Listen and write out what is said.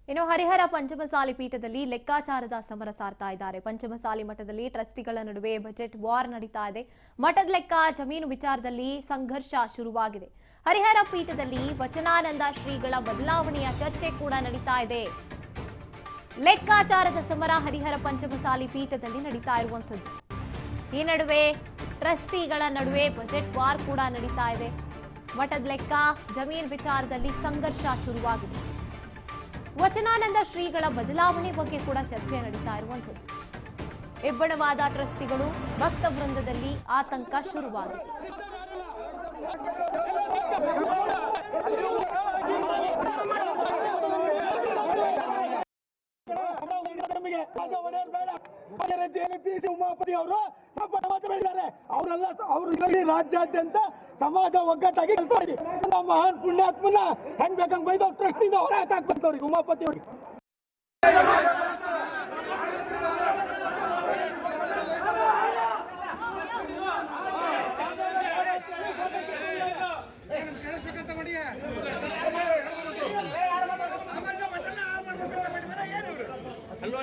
ಇನ್ನು ಹರಿಹರ ಪಂಚಮಸಾಲಿ ಪೀಠದಲ್ಲಿ ಲೆಕ್ಕಾಚಾರದ ಸಮರ ಸಾರ್ತಾ ಇದ್ದಾರೆ. ಪಂಚಮಸಾಲಿ ಮಠದಲ್ಲಿ ಟ್ರಸ್ಟಿಗಳ ನಡುವೆ ಬಜೆಟ್ ವಾರ್ ನಡೀತಾ ಇದೆ. ಮಠದ ಲೆಕ್ಕ ಜಮೀನು ವಿಚಾರದಲ್ಲಿ ಸಂಘರ್ಷ ಶುರುವಾಗಿದೆ. ಹರಿಹರ ಪೀಠದಲ್ಲಿ ವಚನಾನಂದ ಶ್ರೀಗಳ ಬದಲಾವಣೆಯ ಚರ್ಚೆ ಕೂಡ ನಡೀತಾ ಇದೆ. ಲೆಕ್ಕಾಚಾರದ ಸಮರ ಹರಿಹರ ಪಂಚಮಸಾಲಿ ಪೀಠದಲ್ಲಿ ನಡೀತಾ ಇರುವಂತದ್ದು. ಈ ನಡುವೆ ಟ್ರಸ್ಟಿಗಳ ನಡುವೆ ಬಜೆಟ್ ವಾರ್ ಕೂಡ ನಡೀತಾ ಇದೆ. ಮಠದ ಲೆಕ್ಕ ಜಮೀನು ವಿಚಾರದಲ್ಲಿ ಸಂಘರ್ಷ ಶುರುವಾಗಿದೆ. ವಚನಾನಂದ ಶ್ರೀಗಳ ಬದಲಾವಣೆ ಬಗ್ಗೆ ಕೂಡ ಚರ್ಚೆ ನಡೀತಾ ಇರುವಂತದ್ದು. ಹೆಬ್ಬಣವಾದ ಟ್ರಸ್ಟಿಗಳು ಭಕ್ತ ವೃಂದದಲ್ಲಿ ಆತಂಕ ಶುರುವಾಗಿದೆ. ಉಮಾಪತಿ ಅವರು ಸಮಾಜ ಬೆಳೆದಿದ್ದಾರೆ. ಅವರೆಲ್ಲ ಅವರು ರಾಜ್ಯಾದ್ಯಂತ ಸಮಾಜ ಒಗ್ಗಟ್ಟಾಗಿ ಕೆಲಸ ಮಾಡಿ ಮಹಾನ್ ಪುಣ್ಯಾತ್ಮನ ಹೆಂಗ್ ಬೇಕಂಗ್ ಬೈದ ಟ್ರಸ್ಟಿಂದ ಹೊರ ಹಾಕ್ಬಂತವ್ರಿಗೆ ಉಮಾಪತಿ ಅವ್ರಿಗೆ. ಅಲ್ವಾ